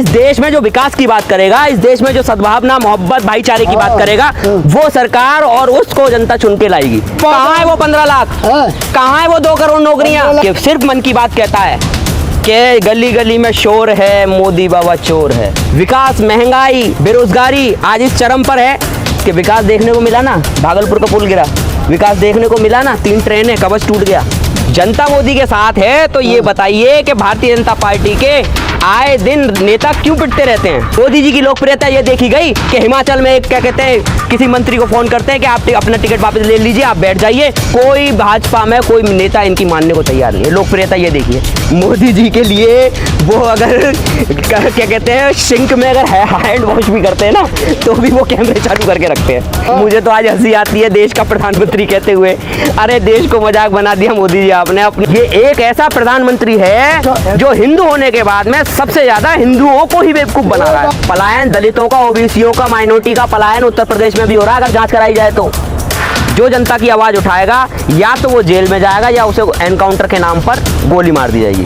इस देश में जो विकास की बात करेगा, इस देश में जो सद्भावना, मोहब्बत, भाईचारे की बात करेगा, वो सरकार और उसको जनता चुन के लाएगी। कहाँ है वो 15 लाख, कहाँ है वो 2 करोड़ नौकरियां? कि सिर्फ मन की बात कहता है कि गली गली में शोर है, मोदी बाबा चोर है। विकास, महंगाई, बेरोजगारी आज इस चरम पर है कि विकास देखने को मिला ना, भागलपुर का पुल गिरा, विकास देखने को मिला ना, 3 ट्रेनें, कवच टूट गया। जनता मोदी के साथ है तो ये बताइए कि भारतीय जनता पार्टी के आए दिन नेता क्यों पिटते रहते हैं? मोदी जी की लोकप्रियता ये देखी गई कि हिमाचल में एक क्या कहते हैं, किसी मंत्री को फोन करते हैं कि आप अपना टिकट वापस ले लीजिए, आप बैठ जाइए। कोई भाजपा में कोई नेता इनकी मानने को तैयार नहीं है। लोकप्रियता ये देखिए, मोदी जी के लिए वो अगर क्या कहते हैं सिंक में अगर हैंड वॉश भी करते हैं ना, तो भी वो कैमरे चालू करके रखते हैं। मुझे तो आज हंसी आती है देश का प्रधानमंत्री कहते हुए, अरे देश को मजाक बना दिया मोदी जी आपने अपने। ये एक ऐसा प्रधानमंत्री है जो हिंदू होने के बाद में सबसे ज्यादा हिंदुओं को ही बेवकूफ बना रहा है। पलायन दलितों का, ओबीसीओं का, माइनॉरिटी का पलायन उत्तर प्रदेश में भी हो रहा है। अगर जांच कराई जाए तो जो जनता की आवाज उठाएगा या तो वो जेल में जाएगा या उसे एनकाउंटर के नाम पर गोली मार दी जाएगी।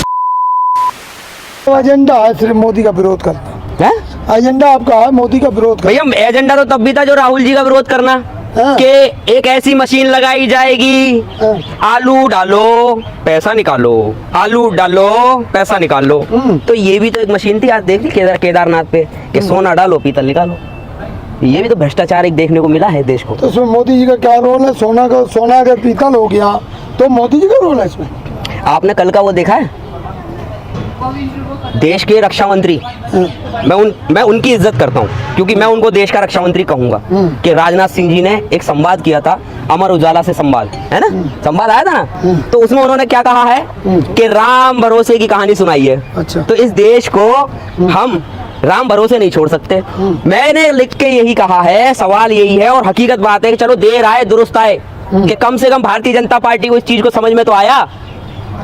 एजेंडा है सिर्फ मोदी का विरोध करना है। एजेंडा आपका है मोदी का विरोध करना। भैया एजेंडा तो तब भी था जो राहुल जी का विरोध करना, कि एक ऐसी मशीन लगाई जाएगी, आलू डालो पैसा निकालो, आलू डालो पैसा निकालो। तो ये भी तो एक मशीन थी। आज देख ली केदारनाथ पे कि सोना डालो पीतल निकालो। ये भी तो भ्रष्टाचार एक देखने को मिला है देश को। तो इसमें मोदी जी का क्या रोल है? सोना अगर पीतल हो गया तो मोदी जी का रोल है इसमें। आपने कल का वो देखा है, देश के रक्षा मंत्री, मैं उनकी इज्जत करता हूँ क्योंकि मैं उनको देश का रक्षा मंत्री कहूंगा, कि राजनाथ सिंह जी ने एक संवाद किया था, अमर उजाला से संवाद है ना, संवाद आया था ना, तो उसमें उन्होंने क्या कहा है कि राम भरोसे की कहानी सुनाई है। अच्छा। तो इस देश को हम राम भरोसे नहीं छोड़ सकते। मैंने लिख के यही कहा है, सवाल यही है और हकीकत बात है कि चलो देर आए दुरुस्त आए, कि कम से कम भारतीय जनता पार्टी को इस चीज को समझ में तो आया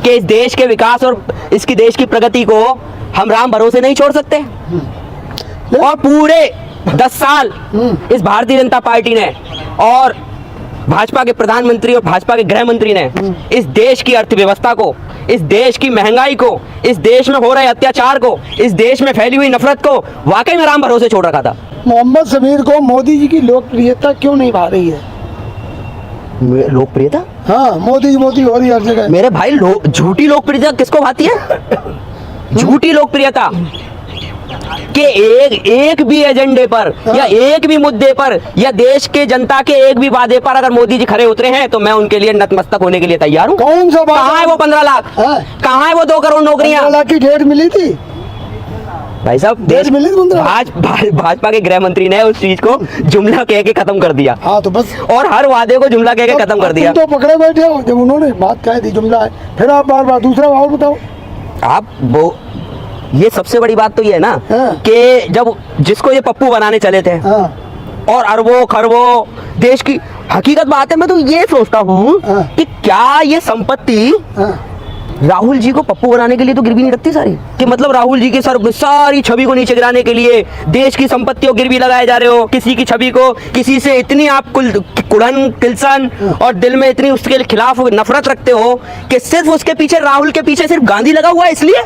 कि इस देश के विकास और इसकी देश की प्रगति को हम राम भरोसे नहीं छोड़ सकते। और पूरे 10 साल इस भारतीय जनता पार्टी ने और भाजपा के प्रधानमंत्री और भाजपा के गृह मंत्री ने इस देश की अर्थव्यवस्था को, इस देश की महंगाई को, इस देश में हो रहे अत्याचार को, इस देश में फैली हुई नफरत को वाकई में राम भरोसे छोड़ रखा था। मोहम्मद समीर को मोदी जी की लोकप्रियता क्यों नहीं भा रही है? लोकप्रियता? हाँ, मोदी मोदी हो रही है हर जगह। मेरे भाई झूठी लोकप्रियता किसको भाती है? झूठी लोकप्रियता कि एक भी एजेंडे पर या एक भी मुद्दे पर या देश के जनता के एक भी वादे पर अगर मोदी जी खड़े उतरे हैं तो मैं उनके लिए नतमस्तक होने के लिए तैयार हूँ। कौन सा? कहाँ है वो 15 लाख, कहाँ है वो 2 करोड़ नौकरियां? 15 लाख की डेट मिली थी भाई साहब, देश भाजपा के गृह मंत्री ने उस चीज को जुमला कह के खत्म कर दिया। हाँ तो बस, और हर वादे को जुमला कह के खत्म कर दिया। तो पकड़े बैठे हो जब उन्होंने बात कह दी जुमला है, फिर आप बार बार दूसरा और बताओ। आप वो ये सबसे बड़ी बात तो ये है ना कि जब जिसको ये पप्पू बनाने चले थे और अरबों खरबों देश की, हकीकत बात है मैं तो ये सोचता हूँ कि क्या ये संपत्ति राहुल जी को पप्पू बनाने के लिए तो गिरवी नहीं रखती सारी, कि मतलब राहुल जी की सारी छवि को नीचे गिराने के लिए देश की संपत्तियों गिरवी लगाए जा रहे हो, किसी की छवि को, किसी से इतनी आप कुड़न तिलसन और दिल में इतनी उसके खिलाफ नफरत रखते हो कि सिर्फ उसके पीछे, राहुल के पीछे सिर्फ गांधी लगा हुआ है, इसलिए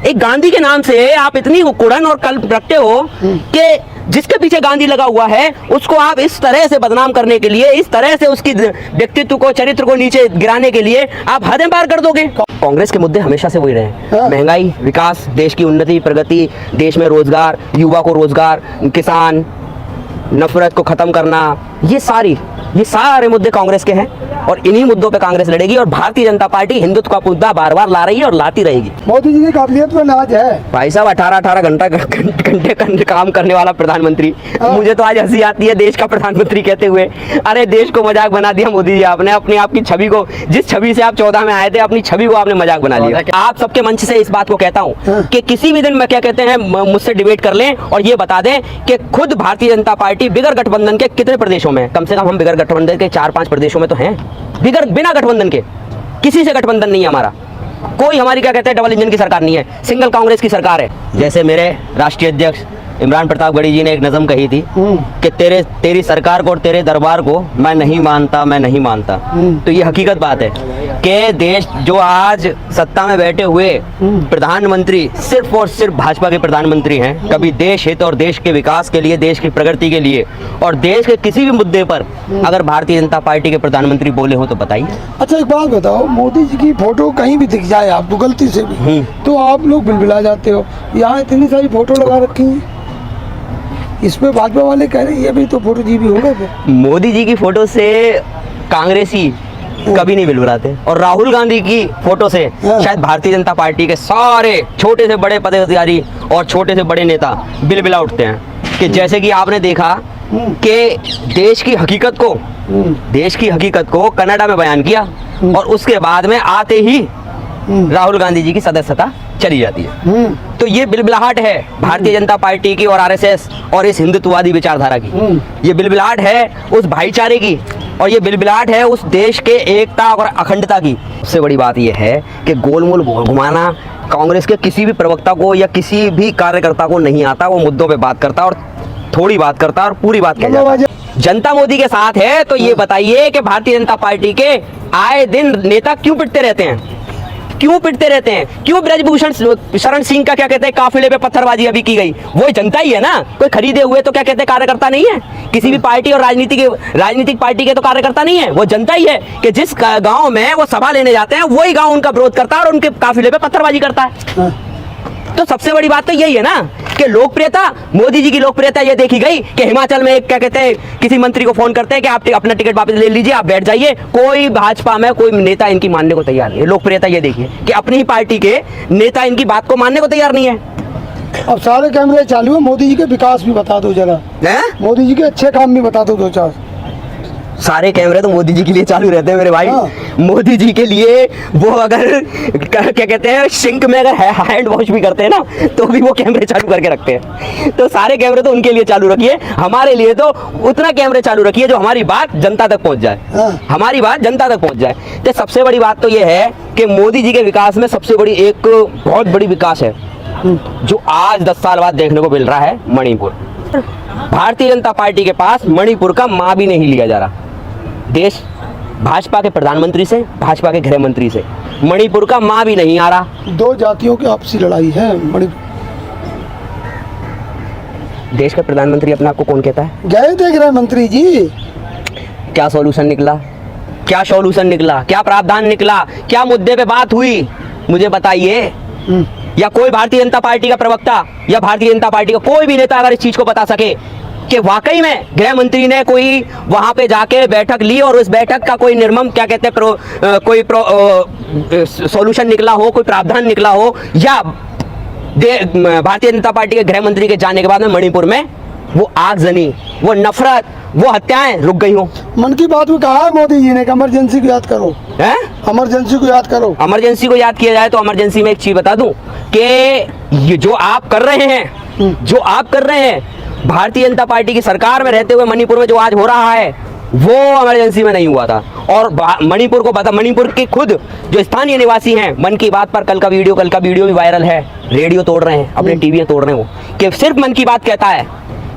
एक गांधी के नाम से आप इतनी कुड़न और कल्प रखते हो कि जिसके पीछे गांधी लगा हुआ है उसको आप इस तरह से बदनाम करने के लिए, इस तरह से उसकी व्यक्तित्व को, चरित्र को नीचे गिराने के लिए आप हदें पार कर दोगे। कांग्रेस के मुद्दे हमेशा से वही रहे, महंगाई, विकास, देश की उन्नति प्रगति, देश में रोजगार, युवा को रोजगार, किसान, नफरत को खत्म करना, ये सारे मुद्दे कांग्रेस के हैं और इन्हीं मुद्दों पे कांग्रेस लड़ेगी। और भारतीय जनता पार्टी हिंदुत्व का मुद्दा बार बार ला रही है और लाती रहेगी। मोदी जी की काबिलियत में नाज है भाई साहब, 18 घंटे काम करने वाला प्रधानमंत्री। मुझे तो आज हंसी आती है देश का प्रधानमंत्री कहते हुए, अरे देश को मजाक बना दिया मोदी जी आपने। अपने आप की छवि को, जिस छवि से आप 14 में आए थे, अपनी छवि को आपने मजाक बना लिया। आप सबके मंच से इस बात को कहता हूँ कि किसी भी दिन मैं क्या कहते हैं मुझसे डिबेट कर लें और ये बता दें कि खुद भारतीय जनता पार्टी बिगर गठबंधन के कितने प्रदेशों में, कम से कम हम बिगर गठबंधन के 4-5 प्रदेशों में तो हैं, बिना गठबंधन के, किसी से गठबंधन नहीं है हमारा, कोई हमारी क्या कहते हैं डबल इंजन की सरकार नहीं है, सिंगल कांग्रेस की सरकार है। जैसे मेरे राष्ट्रीय अध्यक्ष इमरान प्रतापगढ़ी जी ने एक नज़म कही थी कि तेरी सरकार को और तेरे दरबार को मैं नहीं मानता। तो ये हकीकत बात है कि देश जो आज सत्ता में बैठे हुए प्रधानमंत्री सिर्फ और सिर्फ भाजपा के प्रधानमंत्री हैं। कभी देश हित और देश के विकास के लिए, देश की प्रगति के लिए और देश के किसी भी मुद्दे पर अगर भारतीय जनता पार्टी के प्रधानमंत्री बोले हो तो बताइए। अच्छा, एक बात बताओ, मोदी जी की फोटो कहीं भी दिख जाए आपको गलती से भी तो आप लोग बिलबिला जाते हो। यहाँ इतनी सारी फोटो लगा रखी है, इस पे भाजपा वाले कह रहे हैं ये भी तो फोटो जी भी होगा फिर। मोदी जी की फोटो से कांग्रेसी कभी नहीं बिलबिलाते और राहुल गांधी की फोटो से शायद भारतीय जनता पार्टी के सारे छोटे से बड़े पदाधिकारी और छोटे से बड़े नेता बिलबिला उठते हैं। कि जैसे कि आपने देखा कि देश की हकीकत को कनाडा में बयान किया और उसके बाद में आते ही राहुल गांधी जी की सदस्यता चली जाती है। तो ये बिलबिलाहट है भारतीय जनता पार्टी की और आरएसएस और इस हिंदुत्ववादी विचारधारा की। ये बिलबिलाहट है उस भाईचारे की और ये बिलबिलाहट है उस देश के एकता और अखंडता की। सबसे बड़ी बात यह है कि गोलमोल घुमाना कांग्रेस के किसी भी प्रवक्ता को या किसी भी कार्यकर्ता को नहीं आता। वो मुद्दों पे बात करता और थोड़ी बात करता और पूरी बात कह जाता। जनता मोदी के साथ है तो ये बताइए कि भारतीय जनता पार्टी के आए दिन नेता क्यों पिटते रहते हैं? क्यों ब्रजभूषण शरण सिंह का क्या कहते हैं काफिले पे पत्थरबाजी अभी की गई? वो जनता ही है ना। कोई खरीदे हुए तो क्या कहते हैं कार्यकर्ता नहीं है? किसी भी पार्टी और राजनीतिक पार्टी के तो कार्यकर्ता नहीं है, वो जनता ही है कि जिस गांव में वो सभा लेने जाते हैं वही गांव उनका विरोध करता है और उनके काफिले पे पत्थरबाजी करता है। तो सबसे बड़ी बात तो यही है ना कि लोकप्रियता, मोदी जी की लोकप्रियता ये देखी गई कि हिमाचल में क्या कहते हैं किसी मंत्री को फोन करते हैं कि आप अपना टिकट वापस ले लीजिए, आप बैठ जाइए। कोई भाजपा में कोई नेता इनकी मानने को तैयार नहीं है। लोकप्रियता ये देखिए कि अपनी ही पार्टी के नेता इनकी बात को मानने को तैयार नहीं है। अब सारे कैमरे चालू है, मोदी जी के विकास भी बता दो जरा, मोदी जी के अच्छे काम भी बता दो दो चार। सारे कैमरे तो मोदी जी के लिए चालू रहते हैं मेरे भाई। मोदी जी के लिए वो अगर क्या कहते हैं सिंक में अगर हैंड वॉश भी करते हैं ना तो भी वो कैमरे चालू करके रखते हैं। तो सारे कैमरे तो उनके लिए चालू रखिए, हमारे लिए तो उतना कैमरे चालू रखिए जो हमारी बात जनता तक पहुंच जाए, हमारी बात जनता तक पहुंच जाए। तो सबसे बड़ी बात तो ये है कि मोदी जी के विकास में सबसे बड़ी एक बहुत बड़ी विकास है जो आज 10 साल बाद देखने को मिल रहा है, मणिपुर। भारतीय जनता पार्टी के पास मणिपुर का माँ भी नहीं लिया जा रहा। देश भाजपा के प्रधानमंत्री से, भाजपा के गृह मंत्री से मणिपुर का माँ भी नहीं आ रहा। दो जातियों की आपसी लड़ाई है मणिपुर। देश का प्रधानमंत्री अपने आप को कौन कहता है? गए थे गृह मंत्री जी। क्या सॉल्यूशन निकला? क्या सॉल्यूशन निकला? क्या प्रावधान निकला? क्या मुद्दे पे बात हुई? मुझे बताइए। या कोई भारतीय जनता पार्टी का प्रवक्ता या भारतीय जनता पार्टी का कोई भी नेता अगर इस चीज को बता सके कि वाकई में गृह मंत्री ने कोई वहां पे जाके बैठक ली और उस बैठक का कोई निर्मम क्या कहते हैं कोई सॉल्यूशन निकला हो, कोई प्रावधान निकला हो, या भारतीय जनता पार्टी के गृह मंत्री के जाने के बाद में मणिपुर में वो आगजनी, वो नफरत, वो हत्याएं रुक गई हो। मन की बात में कहा है मोदी जी ने कि इमरजेंसी को याद करो, इमरजेंसी को याद करो। इमरजेंसी को याद किया जाए तो इमरजेंसी में एक चीज बता दूं कि ये जो आप कर रहे हैं, भारतीय जनता पार्टी की सरकार में रहते हुए मणिपुर में जो आज हो रहा है वो इमरजेंसी में नहीं हुआ था। और मणिपुर को पता, मणिपुर के खुद जो स्थानीय निवासी हैं, मन की बात पर कल का वीडियो भी वायरल है, रेडियो तोड़ रहे हैं, अपने टीवी तोड़ रहे हो कि सिर्फ मन की बात कहता है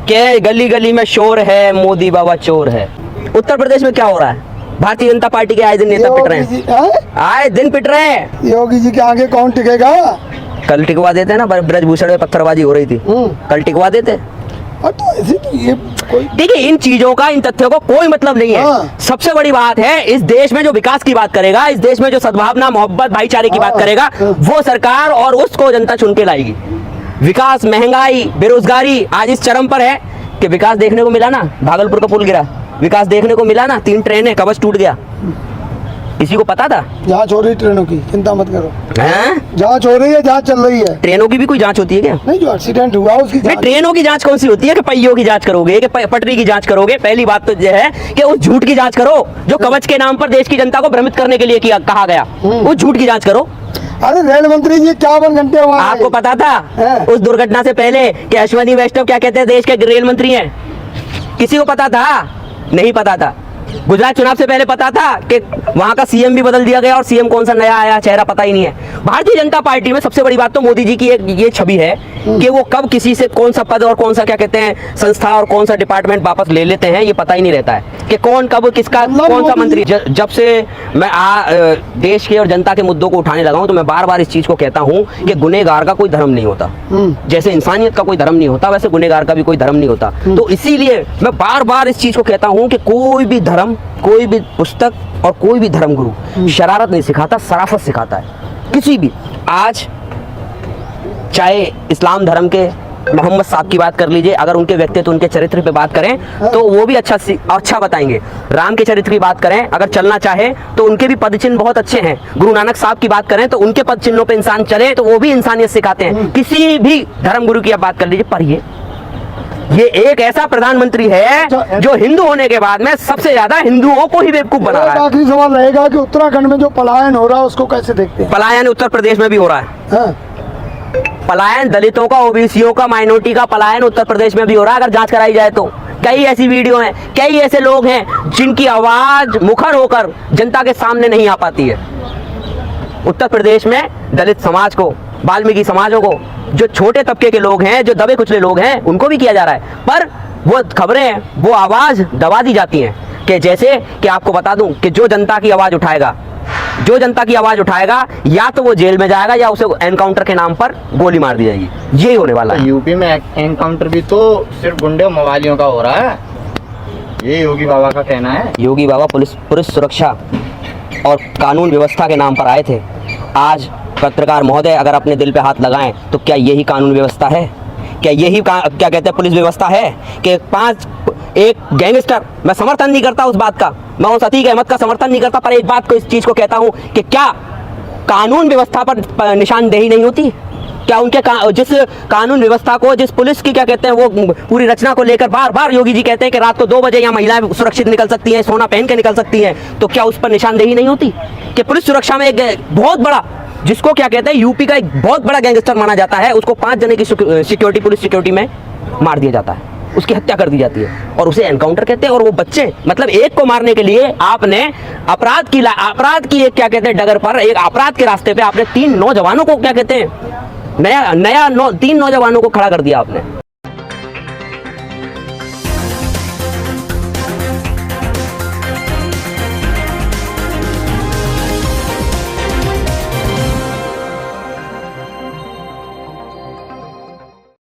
कि गली गली में शोर है, मोदी बाबा चोर है। उत्तर प्रदेश में क्या हो रहा है? भारतीय जनता पार्टी के आए दिन नेता पिट रहे हैं, आए दिन पिट रहे हैं। योगी जी के आगे कौन टिकेगा? कल टिकवा देते ना, ब्रजभूषण में पत्थरबाजी हो रही थी, कल टिकवा देते। देखिए इन चीजों का, इन तथ्यों को कोई मतलब नहीं है। सबसे बड़ी बात है इस देश में जो विकास की बात करेगा, इस देश में जो सद्भावना, मोहब्बत, भाईचारे की बात करेगा, वो सरकार और उसको जनता चुन के लाएगी। विकास, महंगाई, बेरोजगारी आज इस चरम पर है कि विकास देखने को मिला ना, भागलपुर का पुल गिरा, विकास देखने को मिला ना, 3 ट्रेनें, कवच टूट गया, किसी को पता था? जांच हो रही ट्रेनों की, चिंता मत करो। जांच हो रही है, जांच चल रही है। ट्रेनों की भी कोई जांच होती है क्या? नहीं, जो एक्सीडेंट हुआ उसकी जांच। ट्रेनों की जांच कौन सी होती है कि पहियों की जांच करोगे कि पटरी की जांच करोगे? पहली बात तो यह है कि उस झूठ की जांच करो जो कवच के नाम पर देश की जनता को भ्रमित करने के लिए कहा गया, उस झूठ की जांच करो। अरे रेल मंत्री जी 51 घंटे हुआ, आपको पता था उस दुर्घटना से पहले कि अश्विनी वैष्णव क्या कहते हैं देश के रेल मंत्री हैं? किसी को पता था? नहीं पता था। गुजरात चुनाव से पहले पता था कि वहां का सीएम भी बदल दिया गया और सीएम कौन सा नया आया चेहरा पता ही नहीं है। भारतीय जनता पार्टी में सबसे बड़ी बात तो मोदी जी की एक ये छवि है कि वो कब किसी से कौन सा पद और कौन सा क्या कहते हैं संस्था और कौन सा डिपार्टमेंट वापस ले लेते हैं, ये पता ही नहीं रहता है कि कौन कब किसका कौन सा मंत्री। जब से मैं देश के और जनता के मुद्दों को उठाने लगा हूं तो मैं बार बार इस चीज को कहता हूं कि गुनहगार का कोई धर्म नहीं होता। जैसे इंसानियत का कोई धर्म नहीं होता वैसे गुनहगार का भी कोई धर्म नहीं होता। तो इसीलिए मैं बार बार इस चीज को कहता हूं कि कोई भी धर्म, कोई भी पुस्तक और कोई भी धर्म गुरु शरारत नहीं सिखाता, शराफत सिखाता है। किसी भी, आज चाहे इस्लाम धर्म के मोहम्मद साहब की बात कर लीजिए, अगर उनके व्यक्तित्व उनके चरित्र पे बात करें तो वो भी अच्छा बताएंगे। राम के चरित्र की बात करें अगर चलना चाहे तो उनके भी पद चिन्ह बहुत अच्छे हैं। गुरु नानक साहब की बात करें तो उनके पद चिन्हों पे इंसान चले तो वो भी इंसानियत सिखाते हैं। किसी भी धर्म गुरु की आप बात कर लीजिए, पर ये एक ऐसा प्रधानमंत्री है जो हिंदू होने के बाद में सबसे ज्यादा हिंदुओं को ही बेवकूफ बना रहा है। आखिरी सवाल रहेगा कि उत्तराखंड में जो पलायन हो रहा है उसको कैसे देखते हैं? पलायन उत्तर प्रदेश में भी हो रहा है। पलायन दलितों का, ओबीसीओ का, माइनॉरिटी का पलायन उत्तर प्रदेश में भी हो रहा है अगर जांच कराई जाए तो। कई ऐसी वीडियो हैं, कई ऐसे लोग हैं जिनकी आवाज मुखर होकर जनता के सामने नहीं आ पाती है। उत्तर प्रदेश में दलित समाज को, वाल्मीकि समाजों को, जो छोटे तबके के लोग हैं, जो दबे कुचले लोग हैं, उनको भी किया जा रहा है। पर वो खबरें, वो आवाज दबा दी जाती हैं कि जैसे कि आपको बता दूं कि जो जनता की आवाज उठाएगा, जो जनता की आवाज उठाएगा या तो वो जेल में जाएगा या उसे एनकाउंटर के नाम पर गोली मार दी जाएगी। यही होने वाला है। यूपी में एनकाउंटर भी तो सिर्फ गुंडे मवालियों का हो रहा है, ये योगी बाबा का कहना है। योगी बाबा पुलिस सुरक्षा और कानून व्यवस्था के नाम पर आए थे। आज पत्रकार महोदय अगर अपने दिल पे हाथ लगाएं तो क्या यही कानून व्यवस्था है? क्या यही क्या कहते हैं पुलिस व्यवस्था है कि एक गैंगस्टर, मैं समर्थन नहीं करता उस बात का, मैं उस अतीक अहमद का समर्थन नहीं करता, पर एक बात को, इस चीज को कहता हूं कि क्या कानून व्यवस्था पर निशानदेही नहीं होती? क्या उनके जिस कानून व्यवस्था को, जिस पुलिस की क्या कहते हैं वो पूरी रचना को लेकर बार बार योगी जी कहते हैं कि रात को 2 बजे यहाँ महिलाएं सुरक्षित निकल सकती हैं, सोना पहन के निकल सकती हैं, तो क्या उस पर निशानदेही नहीं होती? कि पुलिस सुरक्षा में एक बहुत बड़ा, जिसको क्या कहते हैं यूपी का एक बहुत बड़ा गैंगस्टर माना जाता है, उसको 5 जने की सिक्योरिटी, पुलिस सिक्योरिटी में मार दिया जाता है, उसकी हत्या कर दी जाती है और उसे एनकाउंटर कहते हैं। और वो बच्चे, मतलब एक को मारने के लिए आपने अपराध की एक क्या कहते हैं डगर पर, एक अपराध के रास्ते पे आपने 3 नौजवानों को क्या कहते हैं 3 नौजवानों को खड़ा कर दिया आपने।